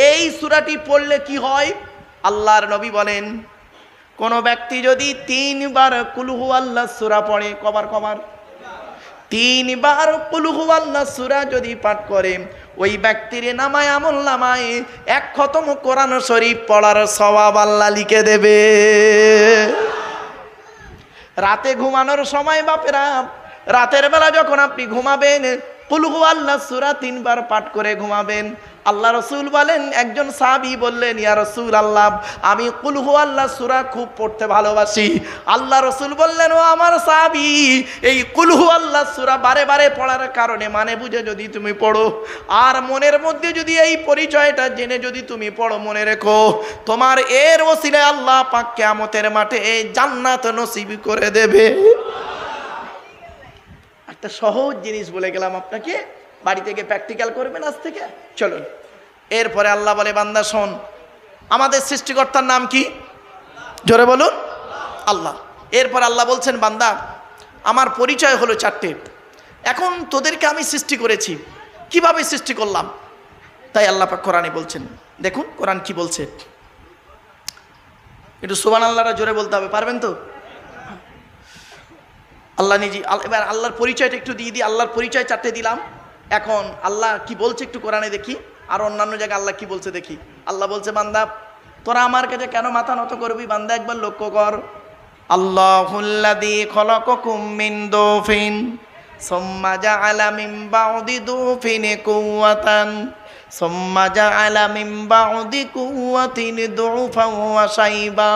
এই সূরাটি পড়লে কি হয়? আল্লাহর নবী বলেন, কোন ব্যক্তি যদি 3 বার কুল হুয়াল্লাহ সূরা পড়ে, কবার 3 বার কুল হুয়াল্লাহ সূরা যদি পাঠ করে, ওই ব্যক্তির নামায় আমল নামায় 1 খতম কোরআন শরীফ পড়ার সওয়াব আল্লাহ লিখে দেবে। রাতে ঘুমানোর সময় বাপেরা, রাতের বেলা যখন আপনি ঘুমাবেন, কুল হুয়াল্লাহ সূরা 3 বার পাঠ করে ঘুমাবেন। আল্লাহ রাসূল বলেন, একজন সাহাবী বললেন, ইয়া রাসূলুল্লাহ, আমি কুল হুয়াল্লাহ সূরা খুব পড়তে ভালোবাসি। আল্লাহ রাসূল বললেন, ও আমার সাহাবী, এই কুল হুয়াল্লাহ সূরা বারে বারে পড়ার কারণে মানে বুঝে যদি তুমি পড়ো, আর মনের মধ্যে যদি এই পরিচয়টা জেনে যদি তুমি পড়ো, মনে রেখো তোমার এর ওসিলায় আল্লাহ পাক কিয়ামতের মাঠে জান্নাত নসিব করে দেবে। একটা সহজ জিনিস বলে গেলাম আপনাকে, বাড়ি থেকে প্র্যাকটিক্যাল করবেন আজ থেকে। চলুন, এরপরে আল্লাহ বলে, বান্দা শোন, আমাদের সৃষ্টিকর্তার নাম কি? জোরে বলুন, আল্লাহ। এরপর আল্লাহ বলছেন, বান্দা আমার পরিচয় হলো 4টে। এখন তোদেরকে আমি সৃষ্টি করেছি, কিভাবে সৃষ্টি করলাম? তাই আল্লাহ পাক কোরআনে বলছেন, দেখুন কোরআন কি বলছে। একটু সুবহানাল্লাহটা জোরে বলতে হবে, পারবেন তো? আল্লাহ নিজে, এবার আল্লাহর পরিচয়টা একটু দিয়ে দিই। আল্লাহর পরিচয় 4টে দিলাম। এখন আল্লাহ কি বলছে একটু কোরআনে দেখি, আর অন্যান্য জায়গায় আল্লাহ কি বলছে দেখি। আল্লাহ বলছে, বান্দা তোরা আমার কাছে কেন মাথা নত করবি? বান্দা একবার লক্ষ্য কর। আল্লাহুল্লাযী খলাকাকুম মিন দুফিন সুম্মা জাআলা মিন বা'দি দুফিন কুওয়াতান সুম্মা জাআলা মিন বা'দি কুওয়াতিন দুফান ওয়া শাইবা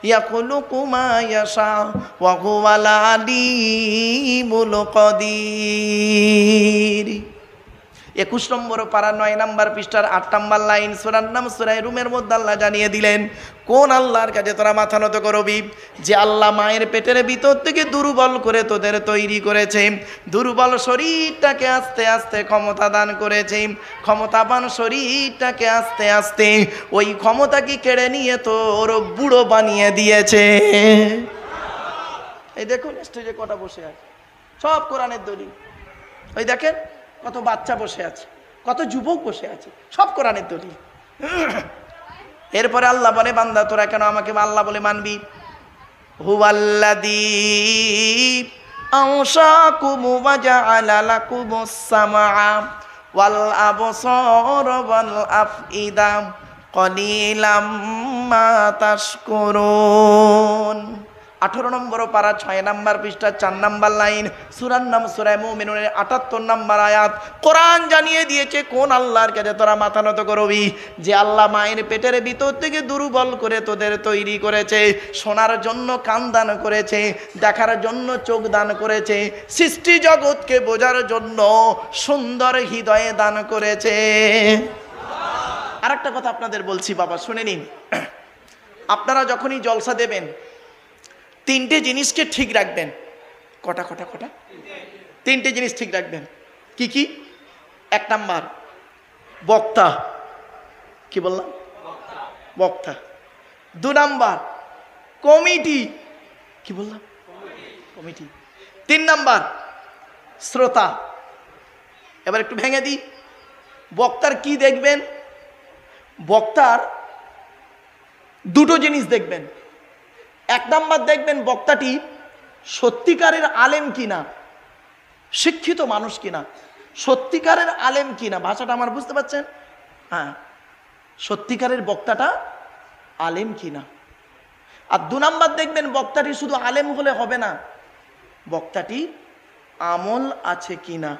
ইয়াখলুকু মা ইয়াশা ওয়া হুয়াল আলীমুল কাদির। 21 নম্বর পারা 9 নম্বর পৃষ্ঠার 8 নম্বর লাইন, সূরার নাম সূরা রুমের মধ্যে আল্লাহ জানিয়ে দিলেন, কোন আল্লাহর কাছে তোরা মাথা নত করবি? যে আল্লাহ মায়ের পেটের ভিতর থেকে দুর্বল করে তোদের তৈরি করেছে, দুর্বল শরীরটাকে আস্তে আস্তে ক্ষমতা দান করেছে, ক্ষমতাবান শরীরটাকে আস্তে আস্তে ওই ক্ষমতাকে কেড়ে নিয়ে তোর বুড়ো বানিয়ে দিয়েছে। এই দেখুন স্টেজে কটা বসে আছে, সব কোরআনের দলিল। ওই দেখেন কত বাচ্চা বসে আছে, কত যুবক বসে আছে, সব কোরআনের দলিল। এরপরে আল্লাহ বলে, বান্দা তোরা কেন আমাকে আল্লাহ বলে মানবি? হুয়াল্লাযী আনশাকুম ওয়া জাআলা লাকুমুস সামআ ওয়াল আবসারা ওয়াল আফইদা কলিলাম মা তাশকুরুন। 18 নম্বর পারা 6 নম্বর পৃষ্ঠা 4 নম্বর লাইন, সূরার নাম সূরা মুমিনুনের 78 নম্বর আয়াত। কোরআন জানিয়ে দিয়েছে কোন আল্লাহর কাছে তোরা মাথা নত করবি? যে আল্লাহ মায়ের পেটের ভিতর থেকে দুর্বল করে তোদের তৈরি করেছে, শোনার জন্য কান দান করেছে, দেখার জন্য চোখ দান করেছে, সৃষ্টি জগৎকে বোঝার জন্য সুন্দর হৃদয়ে দান করেছে। আরেকটা কথা আপনাদের বলছি বাবা, শুনে নিন। আপনারা যখনই জলসা দেবেন 3টে জিনিসকে ঠিক রাখবেন। কটা? 3টে জিনিস ঠিক রাখবেন। কি কি? 1 নাম্বার বক্তা, কি বললাম? বক্তা। 2 নাম্বার কমিটি, কি বললাম? কমিটি। 3 নাম্বার শ্রোতা। এবার একটু ভেঙে দিই। বক্তার কি দেখবেন? বক্তার 2টো জিনিস দেখবেন। 1 নাম্বার দেখবেন বক্তাটি সত্যিকারের আলেম কিনা, শিক্ষিত মানুষ কিনা, সত্যিকারের আলেম কিনা। ভাষাটা আমার বুঝতে পারছেন? হ্যাঁ, সত্যিকারের বক্তাটা আলেম কিনা। আর 2 নাম্বার দেখবেন বক্তাটি শুধু আলেম হলে হবে না, বক্তাটি আমল আছে কিনা,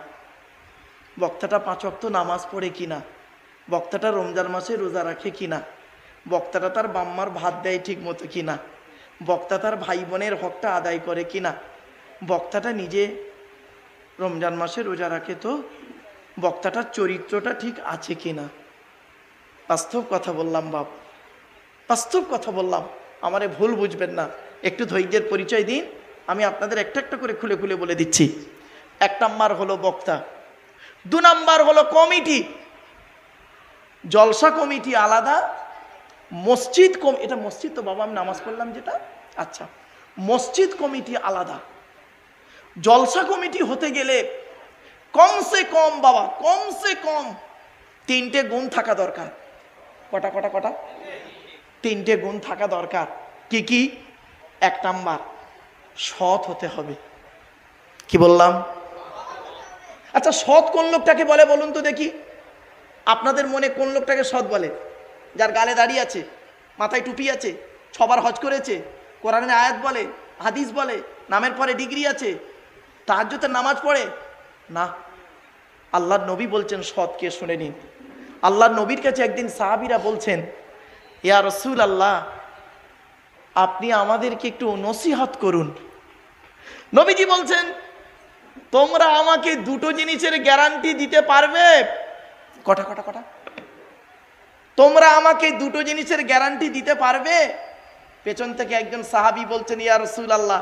বক্তাটা 5 ওয়াক্ত নামাজ পড়ে কিনা, বক্তাটা রমজান মাসে রোজা রাখে কিনা, বক্তাটা তার বাম্মার ভাত দেয় ঠিক মতো কিনা, বক্তা তার ভাই বোনের হকটা আদায় করে কিনা, বক্তাটা নিজে রমজান মাসে রোজা রাখে তো বক্তাটার চরিত্রটা ঠিক আছে কিনা। বাস্তব কথা বললাম বাপ, বাস্তব কথা বললাম, আমারে ভুল বুঝবেন না, একটু ধৈর্যের পরিচয় দিন। আমি আপনাদের একটা একটা করে খুলে খুলে বলে দিচ্ছি। 1 নাম্বার হলো বক্তা, 2 নাম্বার হলো কমিটি। জলসা কমিটি আলাদা, মসজিদ এটা মসজিদ তো বাবা, আমি নামাজ পড়লাম যেটা, আচ্ছা, মসজিদ কমিটি আলাদা। জলসা কমিটি হতে গেলে কমসে কম বাবা, কমসে কম 3টে গুণ থাকা দরকার। কটা কটা কটা? তিনটে গুণ থাকা দরকার। কি কি? এক নাম্বার, সৎ হতে হবে। কি বললাম? আচ্ছা, সৎ কোন লোকটাকে বলে বলুন তো দেখি? আপনাদের মনে কোন লোকটাকে সৎ বলে? যার গালে দাড়ি আছে, মাথায় টুপি আছে, 6 বার হজ করেছে, কোরআনের আয়াত বলে, হাদিস বলে, নামের পরে ডিগ্রি আছে, তাহাজ্জুদের নামাজ পড়ে না। আল্লাহর নবী বলছেন সৎকে, শুনে নিন। আল্লাহর নবীর কাছে একদিন সাহাবীরা বলছেন, ইয়া রাসূলুল্লাহ, আপনি আমাদেরকে একটু নসিহত করুন। নবীজি বলছেন, তোমরা আমাকে দুটো জিনিসের গ্যারান্টি দিতে পারবে? কটা কটা কটা? তোমরা আমাকে দুটো জিনিসের গ্যারান্টি দিতে পারবে? পেছন থেকে একজন সাহাবী বলছেন, ইয়া রাসূলুল্লাহ,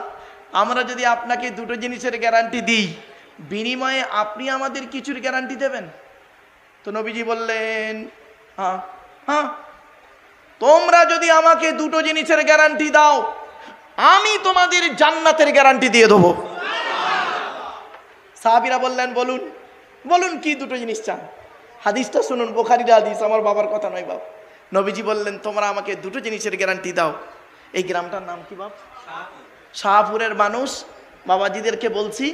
আমরা যদি আপনাকে দুটো জিনিসের গ্যারান্টি দিই, বিনিময়ে আপনি আমাদের কিছুর গ্যারান্টি দেবেন? তো নবীজি বললেন, হ্যাঁ হ্যাঁ, তোমরা যদি আমাকে দুটো জিনিসের গ্যারান্টি দাও, আমি তোমাদের জান্নাতের গ্যারান্টি দিয়ে দেবো। সাহাবীরা বললেন, বলুন বলুন, কি দুটো জিনিস চান? হাদিসটা শুনুন, বুখারীর হাদিস, আমার বাবার কথা নয় বাবা। নবীজি বললেন, তোমরা আমাকে দুটো জিনিসের গ্যারান্টি দাও। এই গ্রামটার নাম কি বাপ? শাহপুরের মানুষ বাবাজিদেরকে বলছি,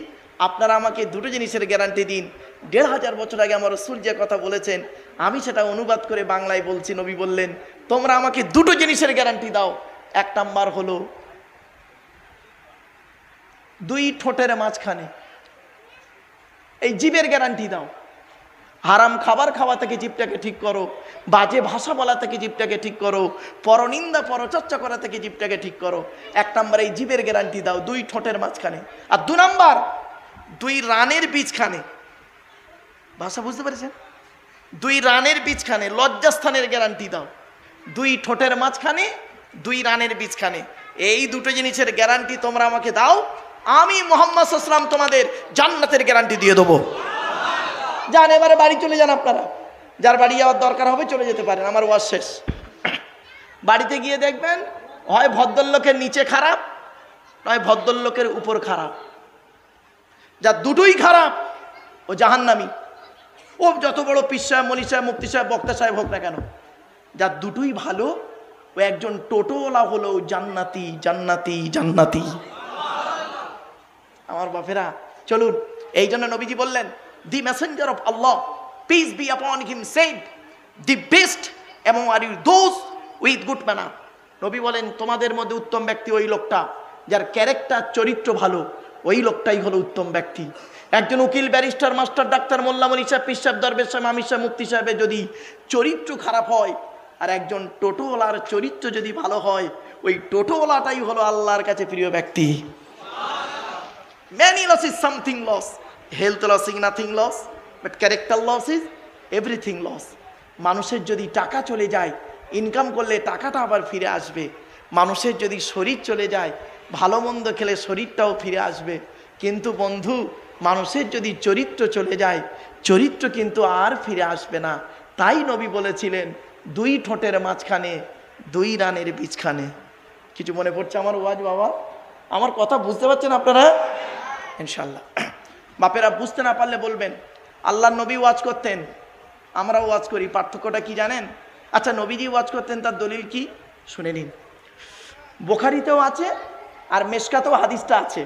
আপনারা আমাকে দুটো জিনিসের গ্যারান্টি দিন। 1500 বছর আগে আমার রাসূল যে কথা বলেছেন, আমি সেটা অনুবাদ করে বাংলায় বলছি। নবী বললেন, তোমরা আমাকে দুটো জিনিসের গ্যারান্টি দাও। এক নাম্বার হলো, দুই ঠোঁটের মাঝখানে, এই জিভের গ্যারান্টি দাও। হারাম খাবার খাওয়া থেকে জিভটাকে ঠিক করো, বাজে ভাষা বলা থেকে জিভটাকে ঠিক করো, পরনিন্দা পরচর্চা করা থেকে জিভটাকে ঠিক করো। এক নাম্বার এই জিভের গ্যারান্টি দাও, দুই ঠোঁটের মাঝখানে। আর 2 নাম্বার, দুই রানের বীজখানে। ভাষা বুঝতে পেরেছেন? দুই রানের বীজখানে, লজ্জাস্থানের গ্যারান্টি দাও। দুই ঠোঁটের মাঝখানে, দুই রানের বীজখানে, এই দুটো জিনিসের গ্যারান্টি তোমরা আমাকে দাও, আমি মুহাম্মদ সাল্লাল্লাহু আলাইহি ওয়াসাল্লাম তোমাদের জান্নাতের গ্যারান্টি দিয়ে দেবো। যান, এবারে বাড়ি চলে যান আপনারা। যার বাড়ি যাওয়ার দরকার হবে চলে যেতে পারেন, আমার ওয়াজ শেষ। বাড়িতে গিয়ে দেখবেন, হয় ভদ্রলোকের নিচে খারাপ, নয় ভদ্রলোকের উপর খারাপ। যার দুটোই খারাপ, ও জাহান্নামী। ও যত বড় পীর সাহেব, মলি সাহেব, মুফতি সাহেব, বক্তা সাহেব হোক না কেন, যার দুটোই ভালো, ও একজন টোটোওয়ালা হলো জান্নাতি, জান্নাতি, জান্নাতি। আমার বাপেরা, চলুন। এই জন্য নবীজি বললেন, the messenger of Allah, peace be upon him, said the best among are you those with good manner. নবী বলেন, তোমাদের মধ্যে উত্তম ব্যক্তি ওই লোকটা যার ক্যারেক্টার, চরিত্র ভালো, ওই লোকটাই হলো উত্তম ব্যক্তি। একজন উকিল, ব্যারিস্টার, মাস্টার, ডাক্তার, মোল্লা, মলি সাহেব, পীর সাহেব, দরবেশ সাহেব, আমির সাহেব, মুফতি সাহেবের যদি চরিত্র খারাপ হয়, আর একজন টোটোওয়ালার চরিত্র যদি ভালো হয়, ওই টোটোওয়ালাটাই হলো আল্লাহর কাছে প্রিয় ব্যক্তি। Many loss is something loss. Health loss is nothing loss, but character loss is everything loss. মানুষের যদি টাকা চলে যায়, ইনকাম করলে টাকাটা আবার ফিরে আসবে। মানুষের যদি শরীর চলে যায়, ভালো মন্দ খেলে শরীরটাও ফিরে আসবে। কিন্তু বন্ধু, মানুষের যদি চরিত্র চলে যায়, চরিত্র কিন্তু আর ফিরে আসবে না। তাই নবী বলেছিলেন, দুই ঠোঁটের মাঝখানে, দুই রানের বীজখানে। কিছু মনে পড়ছে আমার ওয়াজ বাবা? আমার কথা বুঝতে পারছেন আপনারা? ইনশাল্লাহ। বাপেরা বুঝতে না পারলে বলবেন। আল্লাহর নবী ওয়াজ করতেন, আমরাও ওয়াজ করি, পার্থক্যটা কি জানেন? আচ্ছা, নবীজি ওয়াজ করতেন, তার দলিল কি? শুনে নিন। বুখারীতেও আছে, আর মেশকাতেও হাদিসটা আছে।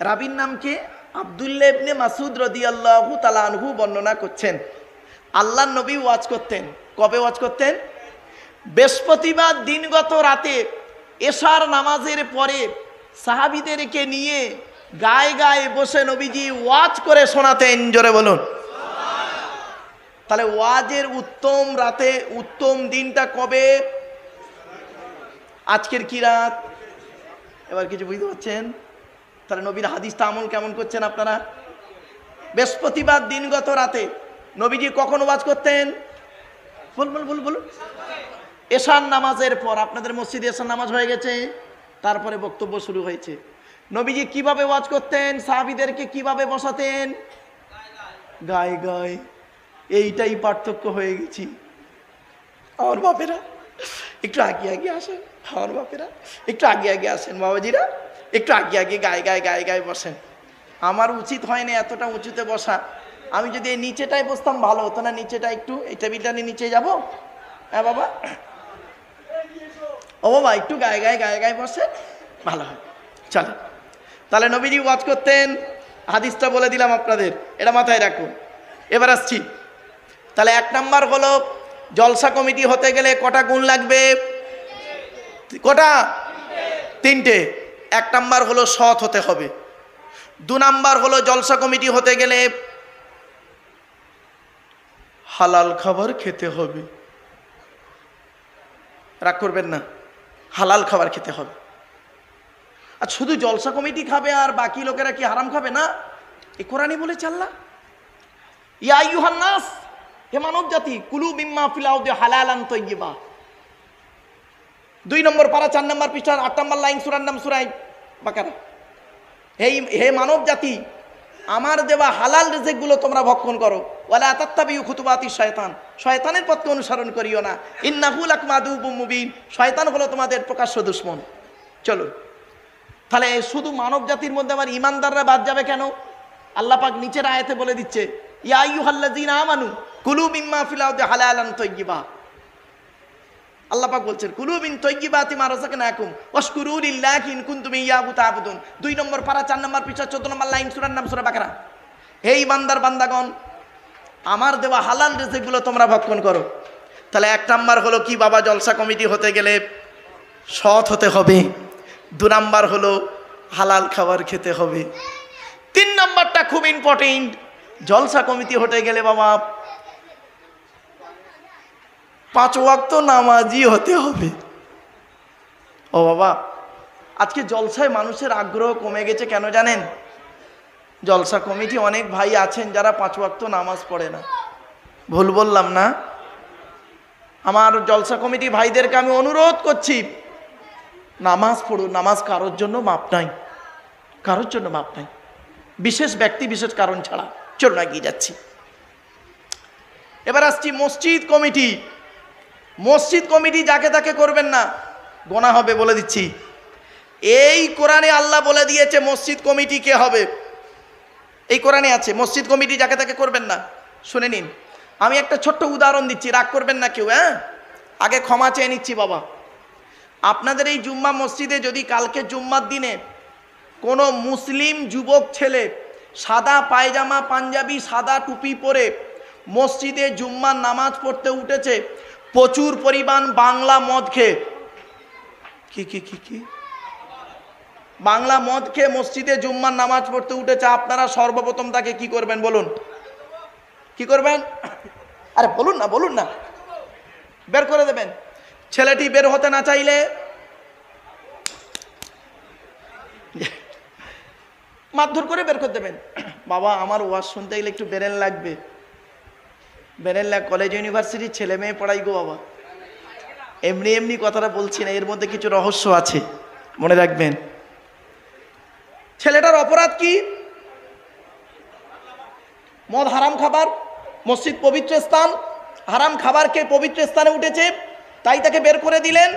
রাবীর নামকে আব্দুল্লাহ ইবনে মাসউদ রাদিয়াল্লাহু তাআলা আনহু বর্ণনা করছেন, আল্লাহর নবী ওয়াজ করতেন। কবে ওয়াজ করতেন? বৃহস্পতিবার দিনগত রাতে এশার নামাজের পরে সাহাবীদেরকে নিয়ে গায়ে গায়ে বসে নবীজি ওয়াজ করে শোনাতেন। জোরে বলুন। তাহলে ওয়াজের উত্তম রাতে, উত্তম দিনটা কবে? আজকের কি রাত? এবার কিছু বুঝতে পারছেন? তাহলে নবীর হাদিসটা আমল কেমন করছেন আপনারা? বৃহস্পতিবার দিনগত রাতে নবীজি কখন ওয়াজ করতেন? বলুন। এশার নামাজের পর। আপনাদের মসজিদে এশার নামাজ হয়ে গেছে, তারপরে বক্তব্য শুরু হয়েছে। নবীজি কিভাবে ওয়াজ করতেন? সাহাবীদেরকে কিভাবে বসাতেন? গায়ে গায়ে। এইটাই পার্থক্য হয়ে গেছি। আমার বাপেরা একটু আগে আগে আসেন, আমার বাপেরা একটু আগে আগে আসেন, বাবাজিরা একটু আগে আগে গায়ে গায়ে বসেন। আমার উচিত হয় না এতটা উঁচুতে বসা, আমি যদি এই নিচেটায় বসতাম ভালো হতো না? নিচেটা একটু, এই টেবিলটা নিয়ে নিচে যাব। হ্যাঁ বাবা, ও বাবা একটু গায়ে গায়ে গায়ে গায়ে বসে ভালো হয়। চলে, তাহলে নবীজি ওয়াজ করতেন, হাদিসটা বলে দিলাম আপনাদের, এটা মাথায় রাখুন। এবার আসছি, তাহলে 1 নাম্বার হলো জলসা কমিটি হতে গেলে কটা গুণ লাগবে? কটা? 3টে। 1 নাম্বার হলো সৎ হতে হবে। 2 নাম্বার হলো জলসা কমিটি হতে গেলে হালাল খাবার খেতে হবে। রাগ করবেন না, হালাল খাবার খেতে হবে। আর শুধু জলসা কমিটি খাবে আর বাকি লোকেরা কি হারাম খাবে? না, এই কোরআনই বলেছে আল্লাহ, ইয়া আইয়ুহান নাস, হে মানব জাতি, কুলু মিম্মা ফিল আরদি হালালান তাইয়্যিবা। 2 নম্বর পারা 4 নম্বর পৃষ্ঠার 8 নম্বর লাইন, সূরার নাম সূরা বাকারা। হে মানব জাতি, আমার দেওয়া হালাল রিজিকগুলো তোমরা ভক্ষণ করো। ওয়ালা তাত্তাবিউ খুতুবাতিশ শয়তান, শয়তানের পথকে অনুসরণ করিও না। ইন্নাহু লাকুম আদুউম মুবিন, শয়তান হলো তোমাদের প্রকাশ্য দুশমন। চলো, তাহলে শুধু মানব জাতির মধ্যে আবার ইমানদাররা বাদ যাবে কেন? আল্লাহ পাক নিচের আয়াতে বলে দিচ্ছে, ইয়া আইয়ুহাল্লাযীনা আমানু কুলু মিম্মা ফিল আরদি হালালান তাইয়্যিবা। আল্লাহ পাক বলছেন, কুলু মিন তাইয়্যিবাতি মা রাযাকনাকুম ওয়াশকুরু লিল্লাহি ইন কুনতুম ইয়্যাহু তা'বুদুন। 2 নম্বর পারা 4 নম্বর পৃষ্ঠা 14 নম্বর লাইন, সূরার নাম সূরা বাকারা। হে ইমানদার বান্দাগণ, আমার দেওয়া হালাল রিজিকগুলো তোমরা ভক্ষণ করো। তাহলে 1 নাম্বার হলো কি বাবা? জলসা কমিটি হতে গেলে সৎ হতে হবে। 2 নাম্বার হলো হালাল খাবার খেতে হবে। 3 নাম্বারটা খুব ইম্পর্টেন্ট, জলসা কমিটি হতে গেলে বাবা 5 ওয়াক্ত নামাজি হতে হবে। ও বাবা, আজকে জলসায় মানুষের আগ্রহ কমে গেছে কেন জানেন? জলসা কমিটি অনেক ভাই আছেন যারা 5 ওয়াক্ত নামাজ পড়ে না। ভুল বললাম না? আমার জলসা কমিটি ভাইদেরকে আমি অনুরোধ করছি, নামাজ পড়ুন। নামাজ কারোর জন্য মাপ নাই, কারোর জন্য মাপ নাই, বিশেষ ব্যক্তি বিশেষ কারণ ছাড়া। চলুন এগিয়ে যাচ্ছি। এবার আসছি মসজিদ কমিটি। মসজিদ কমিটি যাকে তাকে করবেন না, গোনা হবে, বলে দিচ্ছি। এই কোরআনে আল্লাহ বলে দিয়েছে মসজিদ কমিটি কে হবে, এই কোরআনে আছে। মসজিদ কমিটি যাকে তাকে করবেন না। শুনে নিন, আমি একটা ছোট্ট উদাহরণ দিচ্ছি, রাগ করবেন না কেউ। হ্যাঁ, আগে ক্ষমা চেয়ে নিচ্ছি বাবা। আপনাদের এই জুম্মা মসজিদে যদি কালকে জুম্মার দিনে কোনো মুসলিম যুবক ছেলে সাদা পায়জামা পাঞ্জাবি সাদা টুপি পরে মসজিদে জুম্মার নামাজ পড়তে উঠেছে, প্রচুর পরিমাণ বাংলা মদ খেয়ে, কি বাংলা মদ খেয়ে মসজিদে জুম্মার নামাজ পড়তে উঠেছে, আপনারা সর্বপ্রথম তাকে কি করবেন বলুন? কি করবেন? আরে বলুন না, বলুন না। বের করে দেবেন। ছেলেটি বের হতে না চাইলে মারধর করে বের করে দেবেন। বাবা, আমার ওয়াজ শুনতে গেলে একটু বেরেন লাগবে, বেরেন লাগ। কলেজ ইউনিভার্সিটির ছেলে মেয়ে পড়াই গো বাবা, এমনি এমনি কথাটা বলছি না, এর মধ্যে কিছু রহস্য আছে, মনে রাখবেন। ছেলেটার অপরাধ কি? মদ হারাম খাবার, মসজিদ পবিত্র স্থান, হারাম খাবার খেয়ে পবিত্র স্থানে উঠেছে, তাই তাকে বের করে দিলেন।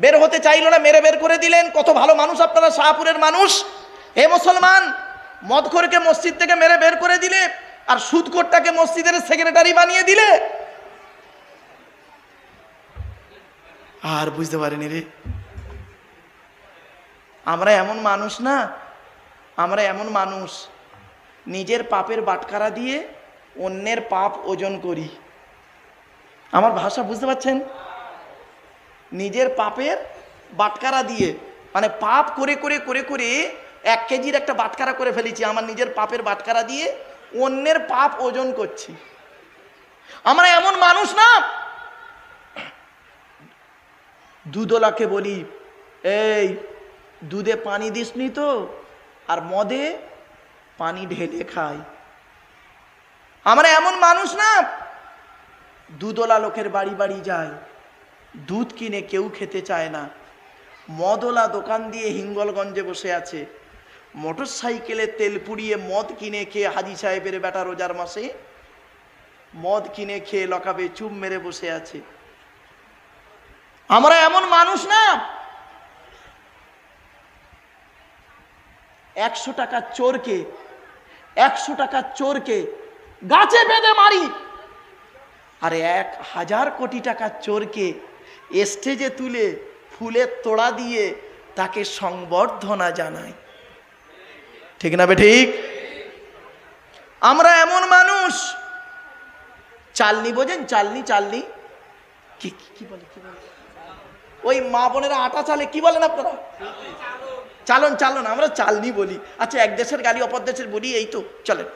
বের হতে চাইল না, মেরে বের করে দিলেন। কত ভালো মানুষ আপনারা, শাহপুরের মানুষ। হে মুসলমান, মদখোরকে মসজিদ থেকে মেরে বের করে দিলে, আর সুদখোরটাকে মসজিদের সেক্রেটারি বানিয়ে দিলে। আর বুঝতে পারিনি রে, আমরা এমন মানুষ না, আমরা এমন মানুষ নিজের পাপের বাটখারা দিয়ে অন্যের পাপ ওজন করি। আমার ভাষা বুঝতে পারছেন? নিজের পাপের বাটখারা দিয়ে, মানে পাপ করে করে করে করে 1 কেজির একটা বাটখারা করে ফেলেছি। আমার নিজের পাপের বাটখারা দিয়ে অন্যের পাপ ওজন করছি। আমরা এমন মানুষ না। দুধওয়ালাকে বলি, এই দুধে পানি দিসনি তো, আর মদে পানি ঢেলে খাই। আমরা এমন মানুষ না। দুধওয়ালা লোকের বাড়ি বাড়ি যায়, দুধ কিনে কেউ খেতে চায় না। মদওয়ালা দোকান দিয়ে হিঙ্গলগঞ্জে বসে আছে, মোটর সাইকেলে তেল পুড়িয়ে মদ কিনে খেয়ে হাজি সাহেবের বেটা রোজার মাসে মদ কিনে খেয়ে লকাবে চুপ মেরে বসে আছে। আমরা এমন মানুষ না। 100 টাকার চোরকে গাছে বেঁধে মারি। আরে 1,000 কোটি টাকার চোরকে স্টেজে তুলে ফুলের তোড়া দিয়ে তাকে সংবর্ধনা জানায়। ঠিক না বে ঠিক? আমরা এমন মানুষ, চালনি বোঝেন? চালনি, চালনি কি কি বলে, কি বলে ওই মা বোনেরা আটা চালে কি বলেন আপনারা? চালন, চালন, আমরা চালনি বলি। আচ্ছা, এক দেশের গালি অপর দেশের বলি, এই তো চলেন।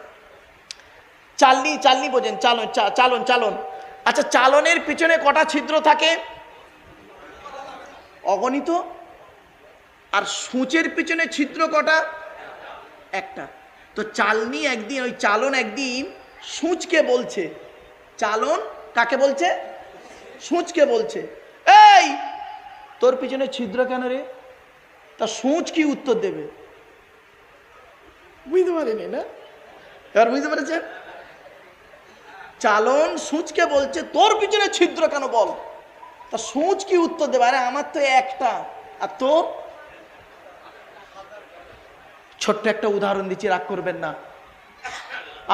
চালনি, চালনি বোঝেন? চালন, চালন, চালন। আচ্ছা, চালনের পিছনে কটা ছিদ্র থাকে? অগণিত। আর সূচের পিছনে ছিদ্র কটা? একটা। তো চালনি একদিন, ওই চালন একদিন সূচকে বলছে, চালন কাকে বলছে? সূচকে বলছে, এই তোর পিছনে ছিদ্র কেন রে? তা সূচ কি উত্তর দেবে? বুঝতে পারেনি না? এবার বুঝতে পেরেছেন? চালন সূচকে বলছে তোর পিছনে ছিদ্র কেন বল। তা সূচ কি উত্তর দেবে? আরে আমার তো একটা, আর তোর? ছোট্ট একটা উদাহরণ দিচ্ছি, রাগ করবেন না।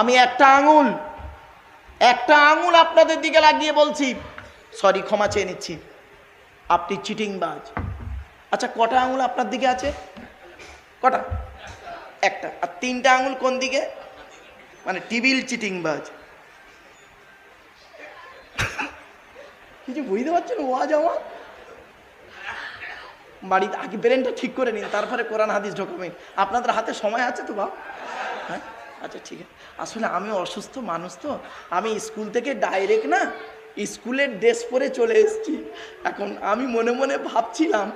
আমি একটা আঙুল আপনাদের দিকে লাগিয়ে বলছি, সরি, ক্ষমা চেয়ে নিচ্ছি, আপনি চিটিংবাজ। আচ্ছা, কটা আঙুল আপনার দিকে আছে? কটা? একটা। আর 3টা আঙুল কোন দিকে? মানে টিবিল চিটিংবাজ। কিছু বুঝতে পারছেন? ওয়াজ আমার বাড়িতে আগে ব্রেনটা ঠিক করে নিন, তারপরে কোরআন হাদিস ঢোকাবেন। আপনাদের হাতে সময় আছে তো বাপ? হ্যাঁ, আচ্ছা ঠিক আছে। আসলে আমি অসুস্থ মানুষ তো, আমি স্কুল থেকে ডাইরেক্ট না স্কুলের ড্রেস পরে চলে এসেছি। এখন আমি মনে মনে ভাবছিলাম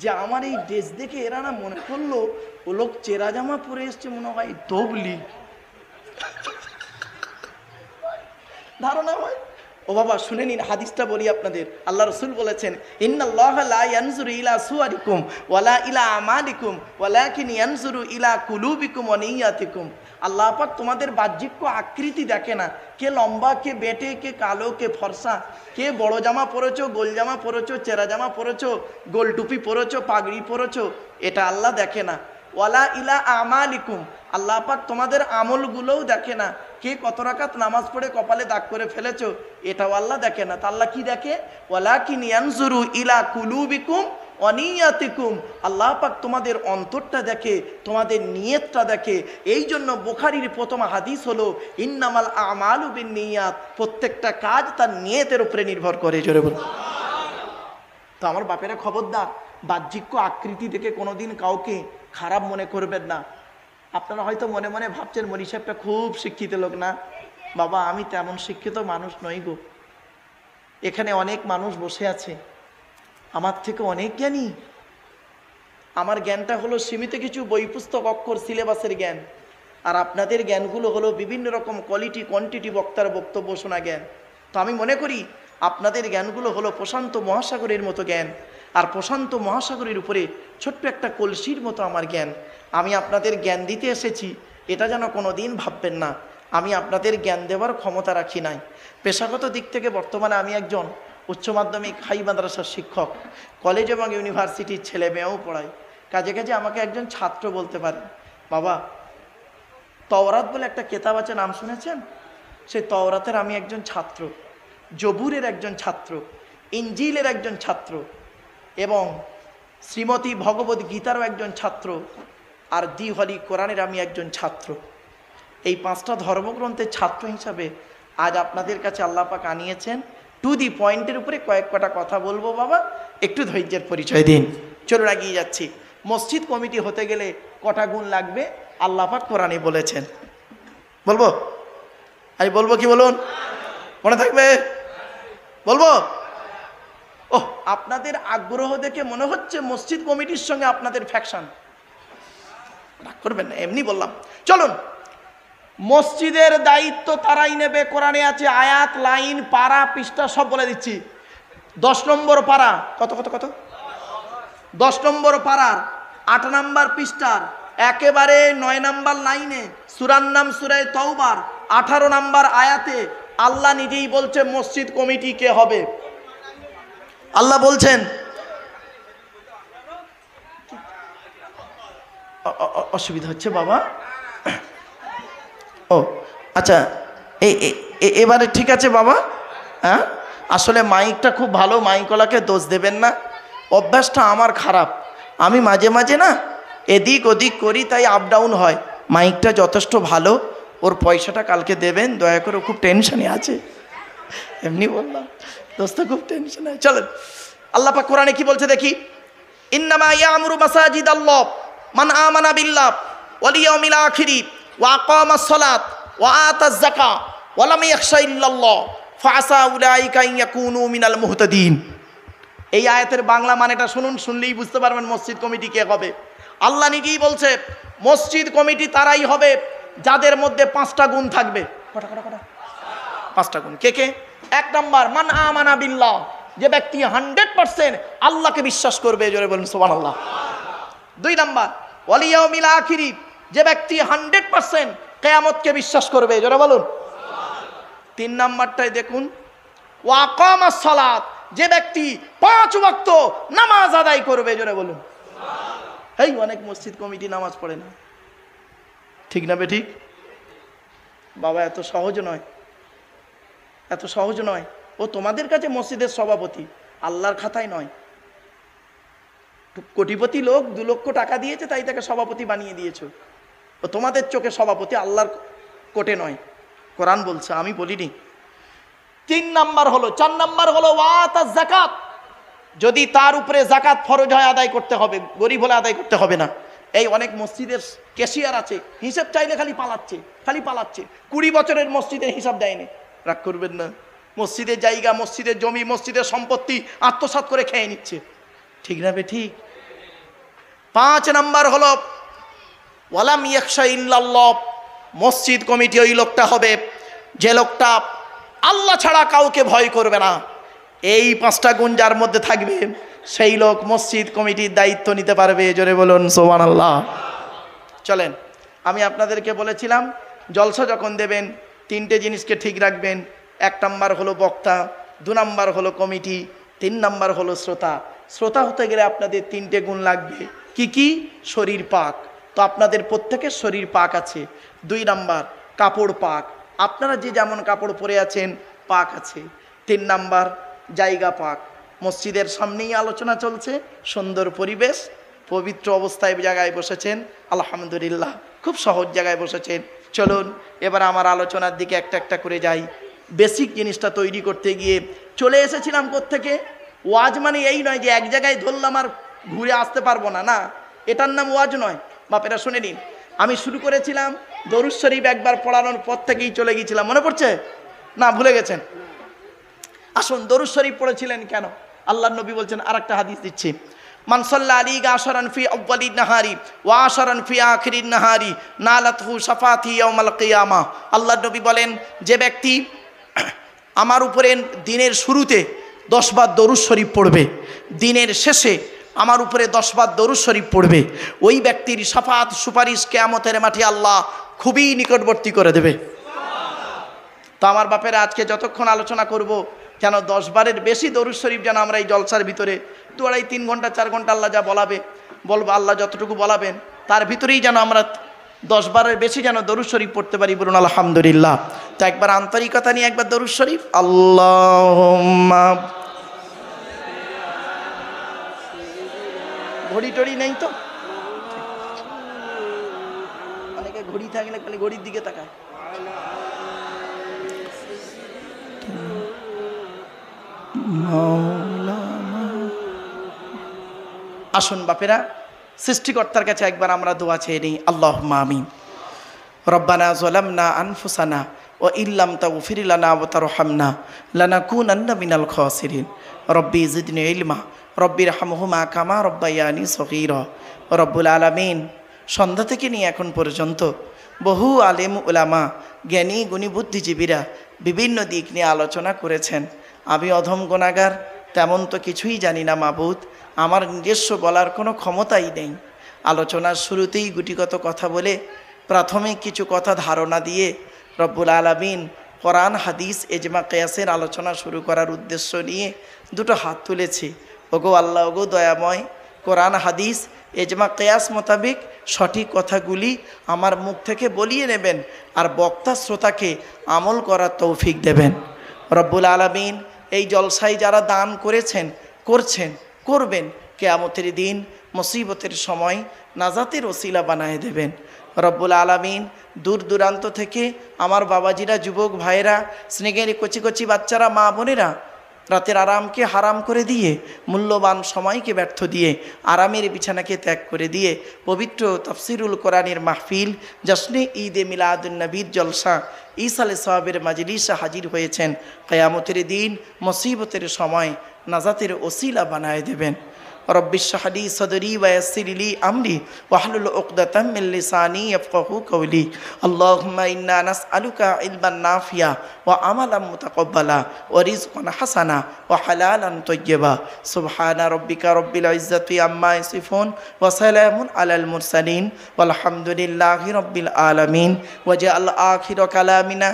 যে আমার এই ড্রেস দেখে এরা না মনে করলো ও লোক চেরা জামা পরে এসছে, মনে হয় তবলি ধারণা হয়। ও বাবা, শুনে নিন, হাদিসটা বলি আপনাদের। আল্লাহ রসুল বলেছেন, ইন্নাল্লাহা লা ইয়ানজুরু ইলা সুওয়ারিকুম ওয়ালা ইলা আমালিকুম ওয়ালাকিন ইয়ানজুরু ইলা কুলুবিকুম ওয়া নিয়াতিকুম। আল্লাহ পাক তোমাদের বাহ্যিক আকৃতি দেখে না, কে লম্বা, কে বেটে, কে কালো, কে ফর্সা, কে বড় জামা পরেছো, গোল জামা পরেছো, চেরা জামা পরেছো, গোল টুপি পরেছো, পাগড়ি পরেছো, এটা আল্লাহ দেখে না। ওয়ালা ইলা আমালিকুম, আল্লাহ পাক তোমাদের আমলগুলোও দেখে না, কে কত রাকাত নামাজ পড়ে কপালে দাগ করে ফেলেছো, এটাও আল্লাহ দেখে না। তা আল্লাহ কি দেখে? ওয়ালাকিন ইয়ানজুরু ইলা কুলুবিকুম ওয়া নিয়াতিকুম, আল্লাহ পাক তোমাদের অন্তরটা দেখে, তোমাদের নিয়তটা দেখে। এই জন্য বুখারীর প্রথম হাদিস হলো ইন্নামাল আমালু বিন্নিয়াত, প্রত্যেকটা কাজ তার নিয়তের উপরে নির্ভর করে। জোরে বলুন। তো আমার বাপেরা খবরদার, বাহ্যিক আকৃতি দেখে কোনোদিন কাউকে খারাপ মনে করবেন না। আপনারা হয়তো মনে মনে ভাবছেন মনি সাহেবটা খুব শিক্ষিত লোক না। বাবা, আমি তেমন শিক্ষিত মানুষ নই গো। এখানে অনেক মানুষ বসে আছে আমার থেকে অনেক জ্ঞানী। আমার জ্ঞানটা হলো সীমিত কিছু বই পুস্তক অক্ষর সিলেবাসের জ্ঞান, আর আপনাদের জ্ঞানগুলো হলো বিভিন্ন রকম কোয়ালিটি কোয়ান্টিটি বক্তার বক্তব্য শোনা জ্ঞান। তো আমি মনে করি আপনাদের জ্ঞানগুলো হলো প্রশান্ত মহাসাগরের মতো জ্ঞান, আর প্রশান্ত মহাসাগরের উপরে ছোট্ট একটা কলসির মতো আমার জ্ঞান। আমি আপনাদের জ্ঞান দিতে এসেছি, এটা যেন কোনো দিন ভাববেন না আমি আপনাদের জ্ঞান দেওয়ার ক্ষমতা রাখি নাই। পেশাগত দিক থেকে বর্তমানে আমি একজন উচ্চ মাধ্যমিক হাই মাদ্রাসার শিক্ষক, কলেজ এবং ইউনিভার্সিটির ছেলে মেয়েও পড়াই। কাজে কাজে আমাকে একজন ছাত্র বলতে পারে, বাবা তওরাত বলে একটা কেতাব আছে, নাম শুনেছেন? সেই তওরাতের আমি একজন ছাত্র, জবুরের একজন ছাত্র, ইঞ্জিলের একজন ছাত্র, এবং শ্রীমতী ভগবত গীতারও একজন ছাত্র, আর দি হলি কোরআনের আমি একজন ছাত্র। এই 5টা ধর্মগ্রন্থের ছাত্র হিসাবে আজ আপনাদের কাছে আল্লাহ পাক আনিয়েছেন। টু দি পয়েন্টের উপরে কয়েকটা কথা বলবো বাবা, একটু ধৈর্যের পরিচয় দিন। চলুন এগিয়ে যাচ্ছি। মসজিদ কমিটি হতে গেলে কটা গুণ লাগবে আল্লাহ পাক কোরআনে বলেছেন। বলবো? আমি বলবো কি বলুন? মনে থাকবে? বলবো? ওহ, আপনাদের আগ্রহ দেখে মনে হচ্ছে মসজিদ কমিটির সঙ্গে আপনাদের ফ্যাকশন। রাগ করবেন না, এমনি বললাম। চলুন, মসজিদের দায়িত্ব তারাই নেবে। কোরআনে আছে, আয়াত, লাইন, পারা, পৃষ্ঠা সব বলে দিচ্ছি। 10 নম্বর পারা, কত কত কত 10 নম্বর পারার 8 নম্বর পৃষ্ঠার একেবারে 9 নম্বর লাইনে সূরার নাম সূরা তাওবার 18 নম্বর আয়াতে আল্লাহ নিজেই বলছে মসজিদ কমিটি কে হবে। আল্লাহ বলছেন, অসুবিধা হচ্ছে বাবা? ও আচ্ছা, এবারে ঠিক আছে বাবা? হ্যাঁ, আসলে মাইকটা খুব ভালো, মাইকওয়ালাকে দোষ দেবেন না, অভ্যাসটা আমার খারাপ, আমি মাঝে মাঝে না এদিক ওদিক করি, তাই আপ ডাউন হয়। মাইকটা যথেষ্ট ভালো, ওর পয়সাটা কালকে দেবেন দয়া করে, খুব টেনশনে আছে, এমনি বললাম, দোস্ত খুব টেনশনে। চলেন আল্লাহ পাক কোরআনে কি বলছে দেখি, ইন্নামা ইয়ামুরু মাসাজিদাল্লাহ মান আমানা বিল্লাহ ওয়াল ইয়াউমিল আখিরি ওয়া আকামাস সালাত ওয়া আতাজ যাকাত ওয়া লাম ইয়াখশা ইল্লাল্লাহ ফাআসা উলাইকা আন ইয়াকুনু মিনাল মুহতাদিন। এই আয়াতের বাংলা মানেটা শুনুন, শুনলেই বুঝতে পারবেন মসজিদ কমিটি কে হবে। আল্লাহ নিজেই বলছে মসজিদ কমিটি তারাই হবে যাদের মধ্যে 5টা গুণ থাকবে। কটা 5টা গুণ। কে কে? 1 নাম্বার মান আমানা বিল্লাহ, যে ব্যক্তি 100% আল্লাহকে বিশ্বাস করবে, জোরে বলুন সুবহানাল্লাহ। 2 নাম্বার ওয়াল ইয়াউমিল আখিরি, যে ব্যক্তি 100% কিয়ামতকে বিশ্বাস করবে, জোরে বলুন। 3 নাম্বারটাই দেখুন, ওয়া আকামাস সালাত, যে ব্যক্তি 5 ওয়াক্ত নামাজ আদায় করবে, জোরে বলুন। এই অনেক মসজিদ কমিটি নামাজ পড়ে না, ঠিক না বেঠিক? বাবা এত সহজ নয়, এত সহজ নয়। ও তোমাদের কাছে মসজিদের সভাপতি, আল্লাহর খাতায় নয়। কোটিপতি লোক 2 লক্ষ টাকা দিয়েছে, তাই তাকে সভাপতি বানিয়ে দিয়েছো। ও তোমাদের চোখে সভাপতি, আল্লাহর কোটে নয়, কোরআন বলছে, আমি বলিনি। 4 নাম্বার হলো ওয়াতাজ যাকাত, যদি তার উপরে যাকাত ফরজ হয় আদায় করতে হবে, গরিব হলে আদায় করতে হবে না। এই অনেক মসজিদের ক্যাশিয়ার আছে, হিসাব চাইলে খালি পালাচ্ছে। 20 বছরের মসজিদের হিসাব দেয়নি, রাগ করবেন না। মসজিদের জায়গা, মসজিদের জমি, মসজিদের সম্পত্তি আত্মসাৎ করে খেয়ে নিচ্ছে, ঠিক না ঠিক? 5 নাম্বার হলো ওয়ালাম ইয়াখশা ইল্লাল্লাহ, মসজিদ কমিটি ওই লোকটা হবে যে লোকটা আল্লাহ ছাড়া কাউকে ভয় করবে না। এই 5টা গুণ যার মধ্যে থাকবে, সেই লোক মসজিদ কমিটির দায়িত্ব নিতে পারবে, জোরে বলুন সুবহানাল্লাহ। চলেন, আমি আপনাদেরকে বলেছিলাম জলসা যখন দেবেন 3টে জিনিসকে ঠিক রাখবেন। 1 নাম্বার হলো বক্তা, 2 নাম্বার হলো কমিটি, 3 নাম্বার হলো শ্রোতা। শ্রোতা হতে গেলে আপনাদের 3টে গুণ লাগবে। কি? শরীর পাক, তো আপনাদের প্রত্যেকের শরীর পাক আছে। 2 নাম্বার কাপড় পাক, আপনারা যে যেমন কাপড় পরে আছেন পাক আছে। 3 নাম্বার জায়গা পাক, মসজিদের সামনেই আলোচনা চলছে, সুন্দর পরিবেশ, পবিত্র অবস্থায় জায়গায় বসেছেন, আলহামদুলিল্লাহ, খুব সহজ জায়গায় বসেছেন। চলুন এবার আমার আলোচনার দিকে একটা করে যাই। বেসিক জিনিসটা তৈরি করতে গিয়ে চলে এসেছিলাম কোত্থেকে। ওয়াজ মানে এই নয় যে এক জায়গায় ধরলাম আর ঘুরে আসতে পারবো না, না, এটার নাম ওয়াজ নয়। বাপেরা শুনে নিন, আমি শুরু করেছিলাম দরুদ শরীফ একবার পড়ানোর পর থেকেই চলে গিয়েছিলাম, মনে পড়ছে না? ভুলে গেছেন? আসুন, দরুদ শরীফ পড়েছিলেন কেন? আল্লাহর নবী বলছেন, আরেকটা হাদিস দিচ্ছি, মান সাল্লা আলাইকা আশরান ফি আউয়ালিন নাহারি ওয়া আশরান ফি আখিরিন নাহারি নালাতহু শাফাতি ইয়াউমাল কিয়ামা। আল্লাহর নবী বলেন, যে ব্যক্তি আমার উপরে দিনের শুরুতে 10 বার দরুদ শরীফ পড়বে, দিনের শেষে আমার উপরে 10 বার দরুদ শরীফ পড়বে, ওই ব্যক্তির শাফাত সুপারিশ কিয়ামতের মাঠে আল্লাহ খুবই নিকটবর্তী করে দেবে। তো আমার বাপেরা আজকে যতক্ষণ আলোচনা করব, যেন 10 বারের বেশি দরুদ শরীফ যেন আমরা এই জলসার ভিতরে 2 আড়াই 3 ঘন্টা 4 ঘন্টা আল্লাহ যা বলবো আল্লাহ যতটুকু বলাবেন তার ভিতরেই যেন আমরা 10 বারের বেশি যেন দরুদ শরীফ পড়তে পারি, বলুন আলহামদুলিল্লাহ। তো একবার আন্তরিকতা নিয়ে একবার দরুদ শরীফ, আল্লাহুম্মা। ঘড়ি টড়ি নেই তো? অনেকে ঘড়ি থাকলে খালি ঘড়ির দিকে তাকায়। আসুন বাপেরা, সৃষ্টিকর্তার কাছে একবার আমরা দোয়া চেয়ে নিই, আল্লাহুম্মা আমিন। রব্বানা যালামনা আনফুসানা ওয়া ইল্লাম তাগফির লানা ওয়া তারহামনা লানাকুনান্না মিনাল খাসিরিন। রব্বি জিদনি ইলমা রব্বিরহামহুমা কামা রব্বায়ানি সগীরা। রব্বুল আলামিন, সন্ধ্যা থেকে নিয়ে এখন পর্যন্ত বহু আলেম উলামা, জ্ঞানী গুণী বুদ্ধিজীবীরা বিভিন্ন দিক নিয়ে আলোচনা করেছেন। আমি অধম গুনাহগার, তেমন তো কিছুই জানি না মাবুদ, আমার নিজস্ব বলার কোনো ক্ষমতাই নেই। আলোচনার শুরুতেই গুটিগত কথা বলে প্রাথমিক কিছু কথা ধারণা দিয়ে রব্বুল আলামিন কোরআন হাদিস ইজমা কিয়াসের আলোচনা শুরু করার উদ্দেশ্য নিয়ে 2টো হাত তুলেছি। ওগো আল্লাহ, ওগো দয়াময়, কোরআন হাদিস এজমা কিয়াস মোতাবেক সঠিক কথাগুলি আমার মুখ থেকে বলিয়ে নেবেন আর বক্তা শ্রোতাকে আমল করার তৌফিক দেবেন। রব্বুল আলামিন এই জলসায় যারা দান করেছেন, করছেন, করবেন, কিয়ামতের দিন মুসিবতের সময় নাজাতের ওসিলা বানায় দেবেন। রব্বুল আলামিন দূর দূরান্ত থেকে আমার বাবাজিরা, যুবক ভাইরা, স্নেহের কচি কচি বাচ্চারা, মা বোনেরা রাতের আরামকে হারাম করে দিয়ে, মূল্যবান সময়কে ব্যর্থ দিয়ে, আরামের বিছানাকে ত্যাগ করে দিয়ে পবিত্র তাফসিরুল কোরআনের মাহফিল, জশ্নে ঈদে মিলাদুন নবীর জলসা, ঈসালে সাহাবের মাজলিসে হাজির হয়েছেন। কিয়ামতের দিন মুসিবতের সময় নাজাতের ওসিলা বানায় দেবেন। রব্বি ইশরাহ লি সাদরি ওয়া ইয়াসসির লি আমরি ওয়াহলুল উকদাতাম মিন লিসানি ইয়াফকাহু কওলি। আল্লাহুম্মা ইন্না নাসআলুকা ইলমান নাফিয়া ওয়া আমালান মুতাকাব্বালা ওয়া রিজকান হাসানা ওয়া হালালান তাইয়্যিবা। সুবহানা রাব্বিকা রাব্বিল ইজ্জাতি আম্মা ইয়াসিফুন ওয়া সালামুন আলাল মুরসালিন ওয়ালহামদুলিল্লাহি রাব্বিল আলামিন। ওয়া জাআল আখিরা কালামিনা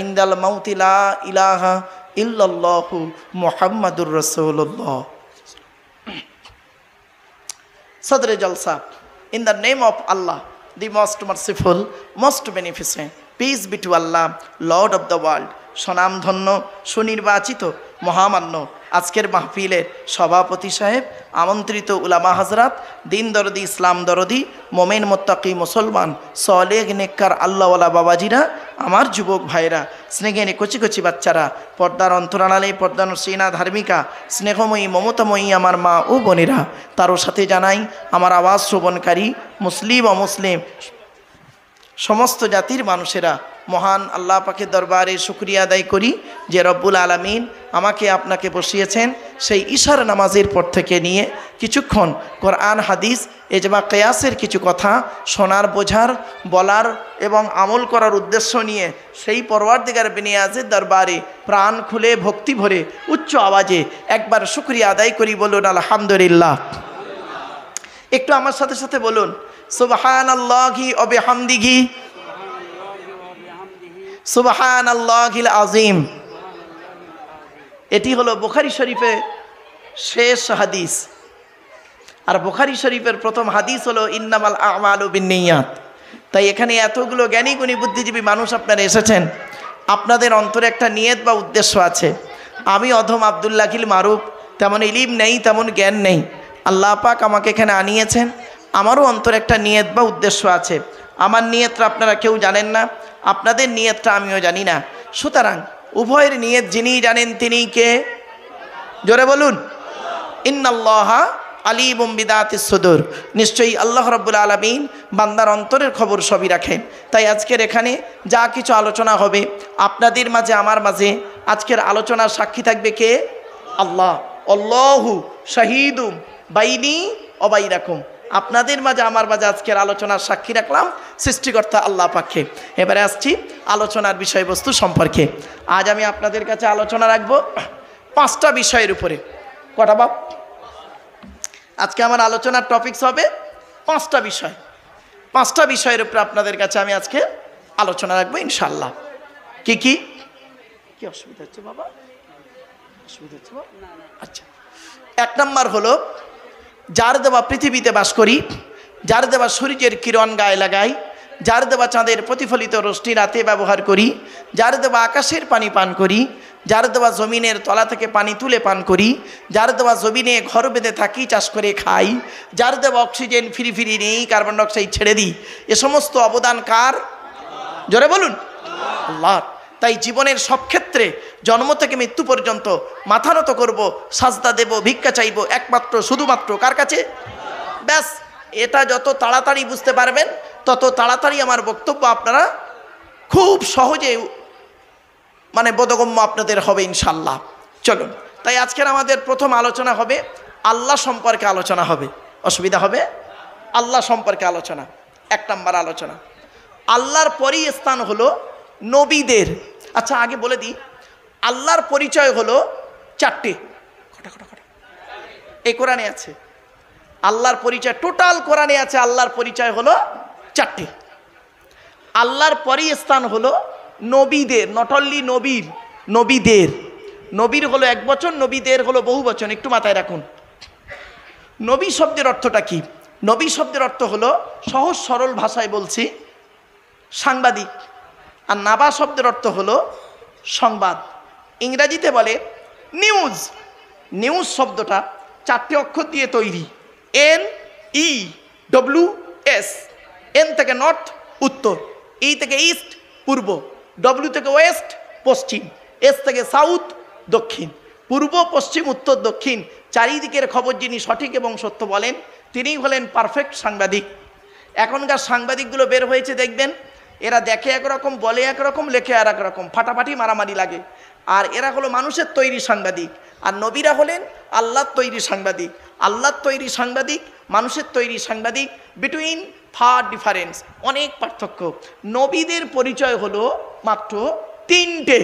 ইনদাল মাউতি লা ইলাহা ইল্লাল্লাহু মুহাম্মাদুর রাসূলুল্লাহ। Sadr Jalsa, in the name of Allah, the most merciful, most beneficent, peace be to Allah, Lord of the world, সনাম ধন্য সুনির্বাচিত মহামান্য আজকের মাহফিলের সভাপতি সাহেব, আমন্ত্রিত উলামা হাজরাত, দিন দরদি, ইসলাম দরদি, মোমেন মোত্তাকি মুসলমান, সলেহ নেককার আল্লাহওয়ালা বাবাজিরা, আমার যুবক ভাইরা, স্নেহের কচি কচি বাচ্চারা, পর্দার অন্তরালে পর্দানসীনা ধার্মিকা, স্নেহময়ী মমতাময়ী আমার মা ও বোনেরা, তারও সাথে জানাই আমার আওয়াজ শ্রবণকারী মুসলিম অমুসলিম সমস্ত জাতির মানুষেরা, মহান আল্লাহ পাকের দরবারে শুকরিয়া আদায় করি যে রব্বুল আলামিন আমাকে আপনাকে বসিয়েছেন সেই ইশার নামাজের পর থেকে নিয়ে কিছুক্ষণ কোরআন হাদিস এজমা কিয়াসের কিছু কথা শোনার, বোঝার, বলার এবং আমল করার উদ্দেশ্য নিয়ে সেই পরওয়ারদিগার বিনিয়াজের দরবারে প্রাণ খুলে ভক্তি ভরে উচ্চ আওয়াজে একবার শুকরিয়া আদায় করি। বলুন আলহামদুলিল্লাহ। একটু আমার সাথে সাথে বলুন সুবহানাল্লাহি ওয়া বিহামদিহি সুবহানাল্লাহিল আযীম। এটি হলো বুখারী শরীফে শেষ হাদিস, আর বুখারী শরীফের প্রথম হাদিস হলো ইন্নামাল আমালু বিন্নিয়াত। তাই এখানে এতগুলো জ্ঞানী গুণী বুদ্ধিজীবী মানুষ আপনারা এসেছেন, আপনাদের অন্তরে একটা নিয়ত বা উদ্দেশ্য আছে। আমি অধম আব্দুল্লাহিল মারুফ, তেমন ইলিম নেই, তেমন জ্ঞান নেই, আল্লাহ পাক আমাকে এখানে আনিয়েছেন, আমারও অন্তরে একটা নিয়ত বা উদ্দেশ্য আছে। আমার নিয়তটা আপনারা কেউ জানেন না, আপনাদের নিয়তটা আমিও জানি না। সুতরাং উভয়ের নিয়ত যিনি জানেন তিনি কে? জোরে বলুন ইন্নাল্লাহা আলিমুম বিদাতিস সুদূর। নিশ্চয়ই আল্লাহ রাব্বুল আলামিন বান্দার অন্তরের খবর সবই রাখেন। তাই আজকের এখানে যা কিছু আলোচনা হবে আপনাদের মাঝে, আমার মাঝে, আজকের আলোচনার সাক্ষী থাকবে কে? আল্লাহ। আল্লাহু শাহীদুম বাইনি ওয়া বাইনাকুম। আপনাদের মাঝে, আমার মাঝে আজকের আলোচনার সাক্ষী রাখলাম সৃষ্টিকর্তা আল্লাহ পাককে। এবারে আসছি আলোচনার বিষয়বস্তু সম্পর্কে। আজ আমি আপনাদের কাছে আলোচনা রাখবো 5টা বিষয়ের উপরে। কটা বাপ? আজকে আমার আলোচনার টপিকস হবে 5টা বিষয়। 5টা বিষয়ের উপরে আপনাদের কাছে আমি আজকে আলোচনা রাখবো ইনশাল্লাহ। কি কি কি অসুবিধা হচ্ছে বাবা? অসুবিধা হচ্ছে বাবা? আচ্ছা, 1 নম্বর হলো যার দেওয়া পৃথিবীতে বাস করি, যার দেওয়া সূর্যের কিরণ গায়ে লাগাই, যার দেওয়া চাঁদের প্রতিফলিত রশ্মি রাতে ব্যবহার করি, যার দেওয়া আকাশের পানি পান করি, যার দেওয়া জমিনের তলা থেকে পানি তুলে পান করি, যার দেওয়া জমিনে ঘর বেঁধে থাকি, চাষ করে খাই, যার দেওয়া অক্সিজেন ফিরি ফিরি নেই, কার্বন ডাইঅক্সাইড ছেড়ে দিই, এ সমস্ত অবদান কার? জোরে বলুন আল্লাহর। তাই জীবনের সব ক্ষেত্রে জন্ম থেকে মৃত্যু পর্যন্ত মাথা নত করব, সাজদা দেব, ভিক্ষা চাইব একমাত্র শুধুমাত্র কার কাছে? ব্যাস, এটা যত তাড়াতাড়ি বুঝতে পারবেন তত তাড়াতাড়ি আমার বক্তব্য আপনারা খুব সহজে বোধগম্য আপনাদের হবে ইনশাল্লাহ। চলুন, তাই আজকের আমাদের প্রথম আলোচনা হবে আল্লাহ সম্পর্কে আলোচনা হবে। অসুবিধা হবে? আল্লাহ সম্পর্কে আলোচনা। 1 নম্বর আলোচনা, আল্লাহর পরই স্থান হলো নবীদের। আচ্ছা, আগে বলে দিই আল্লাহর পরিচয় হলো 4টে। এই কোরআনে আছে আল্লাহর পরিচয়, টোটাল কোরআনে আছে আল্লাহর পরিচয় হলো 4টে। আল্লাহর পরই স্থান হলো নবীদের, নট অনলি নবীর, নবীদের। নবীর হলো একবচন, নবীদের হলো বহুবচন। একটু মাথায় রাখুন নবী শব্দের অর্থটা কি। নবী শব্দের অর্থ হলো, সহজ সরল ভাষায় বলছি, সাংবাদিক। আর নাবা শব্দের অর্থ হলো সংবাদ। ইংরেজিতে বলে নিউজ। নিউজ শব্দটা 4টে অক্ষর দিয়ে তৈরি, NEWS। এন থেকে নর্থ উত্তর, ই থেকে ইস্ট পূর্ব, ডব্লিউ থেকে ওয়েস্ট পশ্চিম, এস থেকে সাউথ দক্ষিণ। পূর্ব পশ্চিম উত্তর দক্ষিণ চারিদিকের খবর যিনি সঠিক এবং সত্য বলেন, তিনিই হলেন পারফেক্ট সাংবাদিক। এখনকার সাংবাদিকগুলো বের হয়েছে দেখবেন, এরা দেখে একরকম, বলে একরকম, লেখে আর একরকম, ফাটাফাটি মারামারি লাগে। আর এরা হলো মানুষের তৈরি সাংবাদিক, আর নবীরা হলেন আল্লাহর তৈরি সাংবাদিক। আল্লাহর তৈরি সাংবাদিক, মানুষের তৈরি সাংবাদিক, বিটুইন ফার ডিফারেন্স, অনেক পার্থক্য। নবীদের পরিচয় হলো মাত্র 3টে।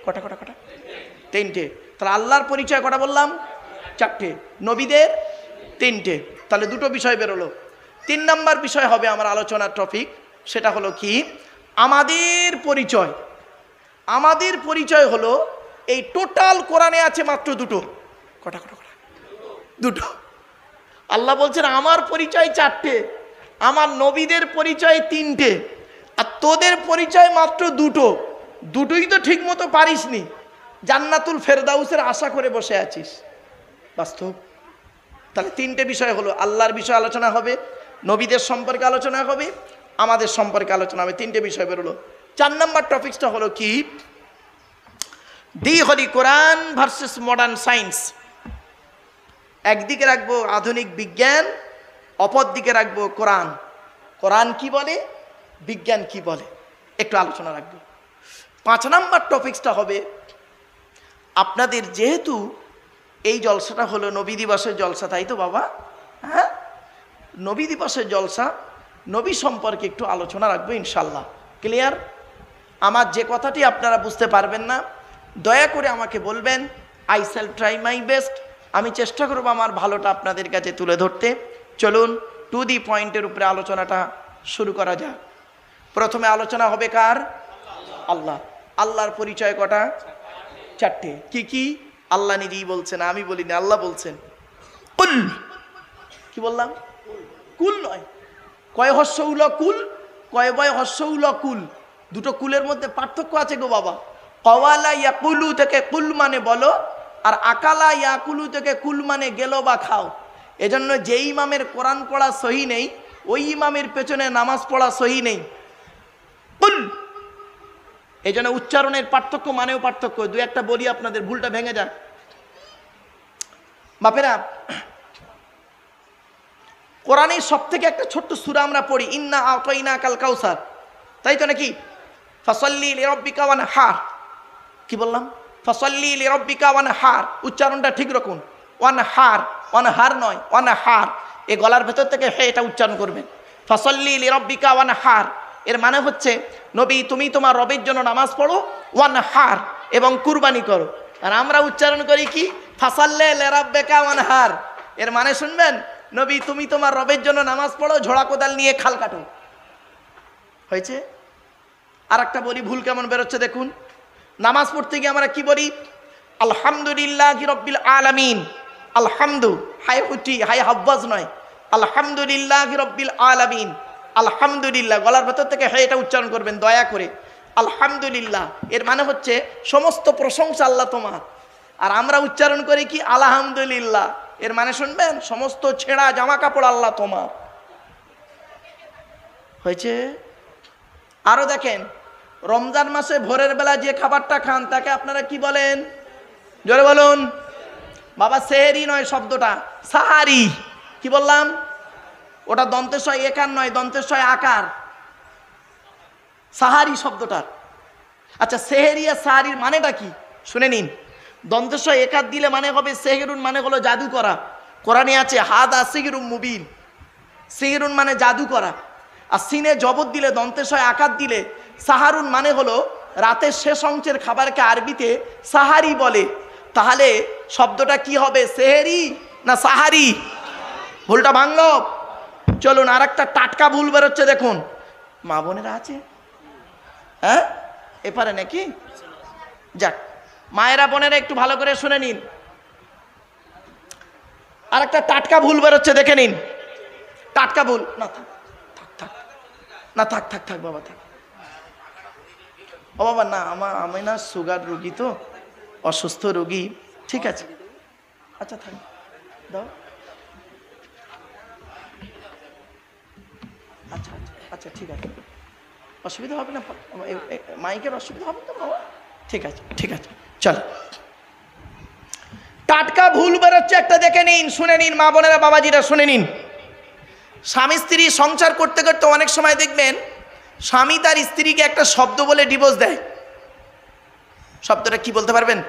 কটা কটা কটা? 3টে। তাহলে আল্লাহর পরিচয় কটা বললাম? 4টে। নবীদের 3টে। তাহলে 2টো বিষয় বেরোলো। 3 নম্বর বিষয় হবে আমার আলোচনার টপিক, সেটা হলো কি? আমাদের পরিচয়। আমাদের পরিচয় হলো, এই টোটাল কোরআনে আছে মাত্র 2টো। কটা কটা কটা? 2টো। আল্লাহ বলছেন আমার পরিচয় 4টে, আমার নবীদের পরিচয় 3টে, আর তোদের পরিচয় মাত্র 2টো। 2টোই তো ঠিক মতো পারিসনি, জান্নাতুল ফেরদাউসের আশা করে বসে আছিস। বাস্তব। তাহলে 3টে বিষয় হলো, আল্লাহর বিষয়ে আলোচনা হবে, নবীদের সম্পর্কে আলোচনা হবে, আমাদের সম্পর্কে আলোচনা হবে। 3টে বিষয় বেরোলো। 4 নম্বর টপিকসটা হলো কি? দি হলি কোরআন ভার্সেস মডার্ন সায়েন্স। একদিকে রাখবো আধুনিক বিজ্ঞান, অপর দিকে রাখবো কোরআন। কোরআন কি বলে, বিজ্ঞান কি বলে, একটু আলোচনা রাখবো। 5 নম্বর টপিকসটা হবে, আপনাদের যেহেতু এই জলসাটা হলো নবী দিবসের জলসা, তাই তো বাবা? হ্যাঁ, নবী দিবসের জলসা, নবী সম্পর্কে একটু আলোচনা রাখবো ইনশাল্লাহ। ক্লিয়ার? আমার যে কথাটি আপনারা বুঝতে পারবেন না, দয়া করে আমাকে বলবেন। I shall try my best. আমি চেষ্টা করবো আমার ভালোটা আপনাদের কাছে তুলে ধরতে। চলুন টু দি পয়েন্টের উপরে আলোচনাটা শুরু করা যাক। প্রথমে আলোচনা হবে কার? আল্লাহ। আল্লাহর পরিচয় কটা? 4টে। কি কি? আল্লাহ নিজেই বলছেন, আমি বলিনি, আল্লাহ বলছেন। কুল। কি বললাম? কুল নয়। কয় হস্য উল কুল, কয় বয় হস্য উল কুল। 2টো কুলের মধ্যে পার্থক্য আছে গো বাবা। কওয়ালা ইয়াকুলু থেকে কুল মানে বলো, আর আকালা ইয়াকুলু থেকে কুল মানে গেল বা খাও। এজন্য যেই ইমামের কোরআন পড়া সহি নেই, ওই ইমামের পেছনে নামাজ পড়া সহি নেই। কুল। এই জন্য উচ্চারণের পার্থক্য, মানেও পার্থক্য। 2-1টা বলি আপনাদের, ভুলটা ভেঙে যাক। বাপেরা, কোরআনের সব থেকে একটা ছোট্ট সূরা আমরা পড়ি, ইন্না আতাইনা কাল কাউসার, তাই তো নাকি? ফাসাল্লি লিরাব্বিকা ওয়ানহার। কি বললাম? ফাসাল্লি লিরাব্বিকা ওয়ানহার। উচ্চারণটা ঠিক রাখুন। ওয়ানহার, ওয়ানহার নয়, ওয়ানহার। এই গলার ভেতর থেকে হে এটা উচ্চারণ করবেন। ফাসাল্লি লিরাব্বিকা ওয়ানহার এর মানে হচ্ছে, নবী তুমি তোমার রবের জন্য নামাজ পড়ো, ওয়ানহার, এবং কুরবানি করো। আর আমরা উচ্চারণ করি কি? ফাসাল্লি লিরাব্বিকা ওয়ানহার। এর মানে শুনবেন, নবী তুমি তোমার রবের জন্য নামাজ পড়ো, ঝোড়া কোদাল নিয়ে খাল কাটো। হয়েছে? আর একটা বলি, ভুল কেমন বেরোচ্ছে দেখুন। নামাজ পড়তে গিয়ে আমরা কি বলি? আলহামদুলিল্লাহি রাব্বিল আলামিন। আলহামদু, হাই উঠি, হাই হাব্বাজ নয়। আলহামদুলিল্লাহি রাব্বিল আলামিন। আলহামদুলিল্লাহ, গলার ভেতর থেকে হে এটা উচ্চারণ করবেন দয়া করে। আলহামদুলিল্লাহ এর মানে হচ্ছে সমস্ত প্রশংসা আল্লাহ তোমার। আর আমরা উচ্চারণ করি কি? আলহামদুলিল্লাহ। এর মানে শুনবেন, সমস্ত ছেঁড়া জামা কাপড় আল্লাহ তোমার। হয়েছে? আরো দেখেন, রমজান মাসে ভোরের বেলা যে খাবারটা খান তাকে আপনারা কি বলেন? জোরে বলুন বাবা। সেহেরি নয়, শব্দটা সাহারি। কি বললাম? ওটা দন্তেশয় একার নয়, দন্তেশয় আকার, সাহারি শব্দটা। আচ্ছা, সেহেরি আর সাহারির মানেটা কি শুনে নিন। দন্তেশয় একার দিলে মানে হবে সেহেরুন, মানে হলো জাদু করা। কোরআনে আছে হাদা সিগরুম মুবিন। সিগরুন মানে জাদু করা। আর সিনে জবর দিলে, দন্তেশয় আকার দিলে, সাহারুন মানে হলো রাতের শেষ অংশের খাবারকে আরবিতে সাহারি বলে। তাহলে শব্দটা কি হবে? সেহেরি না সাহারি? ভুলটা ভাঙলো। চলুন আর একটা টাটকা ভুল বেরোচ্ছে দেখুন। মা বোনেরা আছে? হ্যাঁ, এপারে নাকি? যাক, মায়েরা বোনেরা একটু ভালো করে শুনে নিন। আর একটা টাটকা ভুল বেরোচ্ছে, দেখে নিন। টাটকা ভুল না, থাক থাক থাক না, থাক থাক থাক বাবা থাক। ও বাবা না, আমি না সুগার রোগী, তো অসুস্থ রোগী। ঠিক আছে, আচ্ছা থাক, দাও। আচ্ছা আচ্ছা আচ্ছা ঠিক আছে, অসুবিধা হবে না, মাইকের অসুবিধা হবে না বাবা? ঠিক আছে ঠিক আছে, চলো। টাটকা ভুল বেরোচ্ছে একটা, দেখে নিন, শুনে নিন মা বোনেরা, বাবাজিরা শুনে নিন। স্বামী স্ত্রী সংসার করতে করতে অনেক সময় দেখবেন স্বামী তার স্ত্রীকে একটা শব্দ বলে ডিভোর্স দেয়। শব্দটা কি বলতে পারবেন?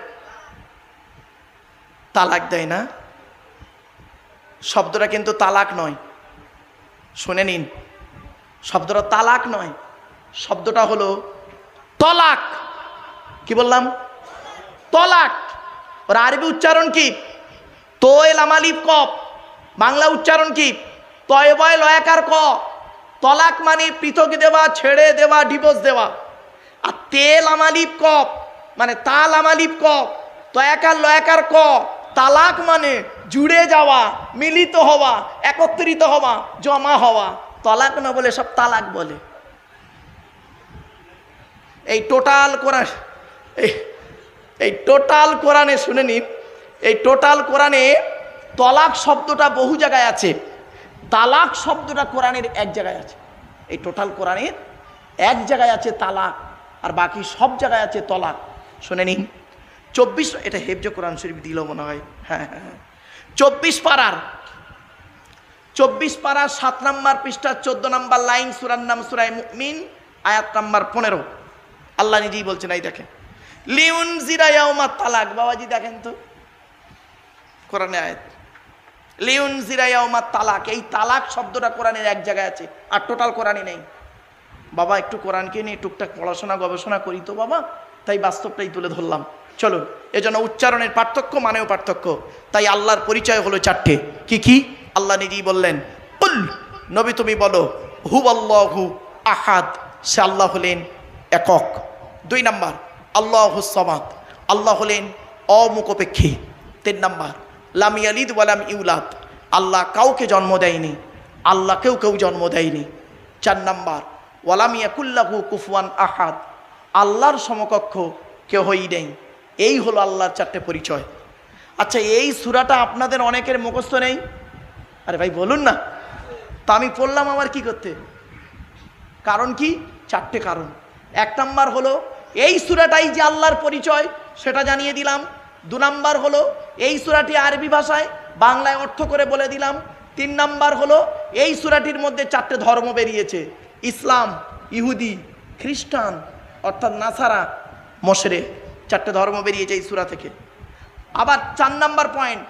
তালাক দেয় না? শব্দটা কিন্তু তালাক নয়, শুনে নিন, শব্দটা তালাক নয়, শব্দটা হলো তলাক। কি বললাম? তলাক। ওর আরবি উচ্চারণ কি? তোয় লামালিপ কপ। বাংলা উচ্চারণ কি? তয় বয় লয়াকার ক। তলাক মানে পৃথক দেওয়া, ছেড়ে দেওয়া, ডিভোর্স দেওয়া। আর তেল আমালিপ কপ মানে তাল আমালিপ কপ, তয়াকার লয়াকার ক। তালাক মানে জুড়ে যাওয়া, মিলিত হওয়া, একত্রিত হওয়া, জমা হওয়া। তলাক না বলে সব তালাক বলে। এই টোটাল কোরআন, এই টোটাল কোরআনে শুনে নিন, এই টোটাল কোরআনে তলাক শব্দটা বহু জায়গায় আছে, তালাক শব্দটা কোরআনের এক জায়গায় আছে। এই টোটাল কোরআনের এক জায়গায় আছে তালাক, আর বাকি সব জায়গায় আছে তলাক। শুনে নিন, 24, এটা হেফজ কোরআন শরীফ দিল মনে হয়, হ্যাঁ হ্যাঁ হ্যাঁ, 24 পারার 7 নম্বর পৃষ্ঠা 14 নম্বর লাইন, সূরার নাম সূরা মুমিন, আয়াত নাম্বার 15। আল্লাহ নিজেই বলছেন, এই দেখেন, লিউনজিরা ইয়াউমাত তালাক। বাবাজি দেখেন তো কোরআনে আয়াত, লিউনজিরা ইয়াউমাত তালাক। এই তালাক শব্দটা কোরআনের এক জায়গায় আছে, আর টোটাল কোরআনে নেই। বাবা একটু কোরআনকে নিয়ে টুকটাক পড়াশোনা গবেষণা করি তো বাবা, তাই বাস্তবটাই তুলে ধরলাম। চলুন, এজন্য উচ্চারণের পার্থক্য, মানেও পার্থক্য। তাই আল্লাহর পরিচয় হলো 4টে। কি কি? আল্লাহ নিজেই বললেন, কুল, নবী তুমি বলো, হুয়াল্লাহু আহাদ, সে আল্লাহ হলেন একক। 2 নাম্বার, আল্লাহুস সামাদ, আল্লাহ হলেন অমুখপেক্ষী। 3 নাম্বার, লাম ইয়ালিদ ওয়া লাম ইউলাদ, আল্লাহ কাউকে জন্ম দেয়নি, আল্লাহ কেউ জন্ম দেয়নি। 4 নাম্বার, ওয়ালাম ইয়াকুল লাহু কুফুয়ান আহাদ, আল্লাহর সমকক্ষ কেউই নেই। এই হলো আল্লাহর 4টে পরিচয়। আচ্ছা, এই সূরাটা আপনাদের অনেকের মুখস্থ নেই? আরে ভাই বলুন না, তা আমি পড়লাম আমার কি করতে? কারণ কি? 4টে কারণ। 1 নাম্বার হলো এই সূরাটাই যে আল্লাহর পরিচয়, সেটা জানিয়ে দিলাম। 2 নাম্বার হলো এই সূরাটি আরবি ভাষায়, বাংলায় অর্থ করে বলে দিলাম। 3 নাম্বার হলো এই সূরাটির মধ্যে 4টে ধর্ম বেরিয়েছে, ইসলাম, ইহুদি, খ্রিস্টান অর্থাৎ নাসারা, মশরে, 4টে ধর্ম বেরিয়েছে এই সূরা থেকে। আবার 4 নাম্বার পয়েন্ট,